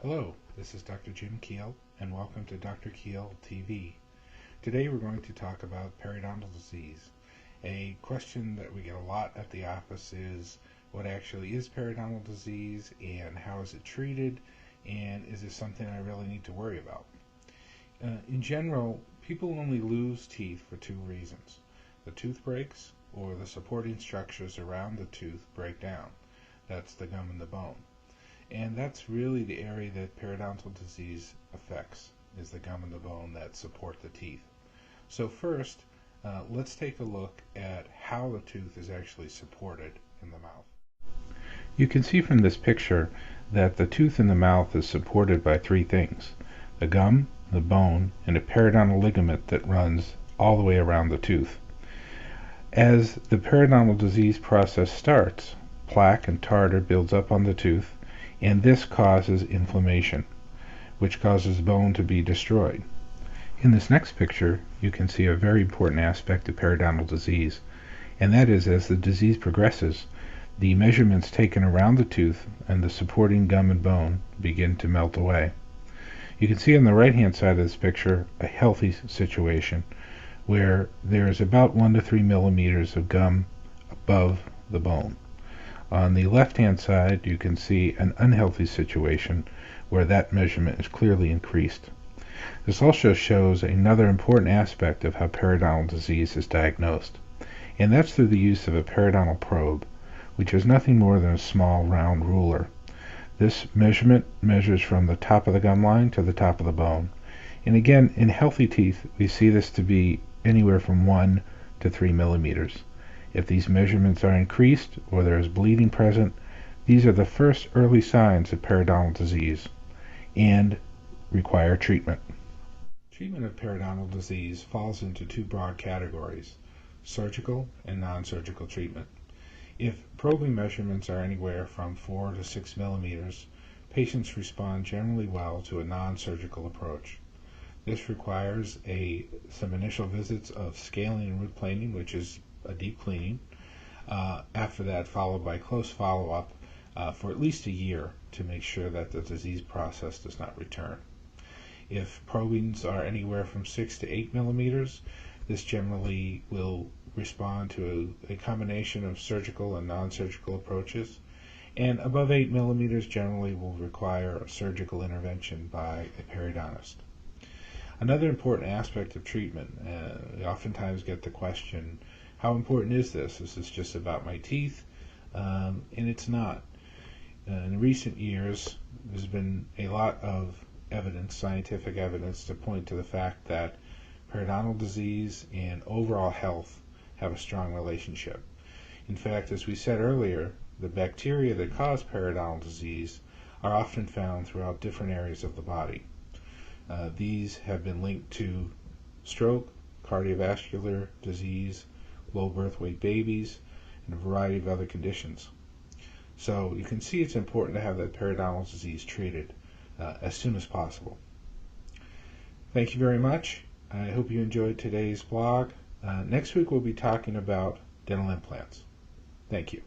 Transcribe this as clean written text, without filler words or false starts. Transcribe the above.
Hello, this is Dr. Jim Kiehl, and welcome to Dr. Kiehl TV. Today we're going to talk about periodontal disease. A question that we get a lot at the office is, what actually is periodontal disease, and how is it treated, and is this something I really need to worry about? In general, people only lose teeth for two reasons. The tooth breaks, or the supporting structures around the tooth break down. That's the gum and the bone. And that's really the area that periodontal disease affects, is the gum and the bone that support the teeth. So first, let's take a look at how the tooth is actually supported in the mouth. You can see from this picture that the tooth in the mouth is supported by three things: the gum, the bone, and a periodontal ligament that runs all the way around the tooth. As the periodontal disease process starts, plaque and tartar builds up on the tooth, and this causes inflammation, which causes bone to be destroyed. In this next picture, you can see a very important aspect of periodontal disease, and that is, as the disease progresses, the measurements taken around the tooth and the supporting gum and bone begin to melt away. You can see on the right-hand side of this picture a healthy situation where there is about 1 to 3 millimeters of gum above the bone. On the left-hand side, you can see an unhealthy situation where that measurement is clearly increased. This also shows another important aspect of how periodontal disease is diagnosed, and that's through the use of a periodontal probe, which is nothing more than a small round ruler. This measurement measures from the top of the gum line to the top of the bone. And again, in healthy teeth, we see this to be anywhere from 1 to 3 millimeters. If these measurements are increased or there is bleeding present, these are the first early signs of periodontal disease and require treatment. Treatment of periodontal disease falls into two broad categories: surgical and non-surgical treatment. If probing measurements are anywhere from 4 to 6 millimeters, patients respond generally well to a non-surgical approach. This requires some initial visits of scaling and root planing, which is a deep cleaning. After that, followed by close follow-up for at least a year to make sure that the disease process does not return. If probings are anywhere from 6 to 8 millimeters, this generally will respond to a combination of surgical and non-surgical approaches, and above 8 millimeters generally will require a surgical intervention by a periodontist. Another important aspect of treatment, we oftentimes get the question, how important is this? Is this just about my teeth? And it's not. In recent years, there's been a lot of evidence, scientific evidence, to point to the fact that periodontal disease and overall health have a strong relationship. In fact, as we said earlier, the bacteria that cause periodontal disease are often found throughout different areas of the body. These have been linked to stroke, cardiovascular disease, low birth weight babies, and a variety of other conditions. So you can see it's important to have that periodontal disease treated as soon as possible. Thank you very much. I hope you enjoyed today's blog. Next week we'll be talking about dental implants. Thank you.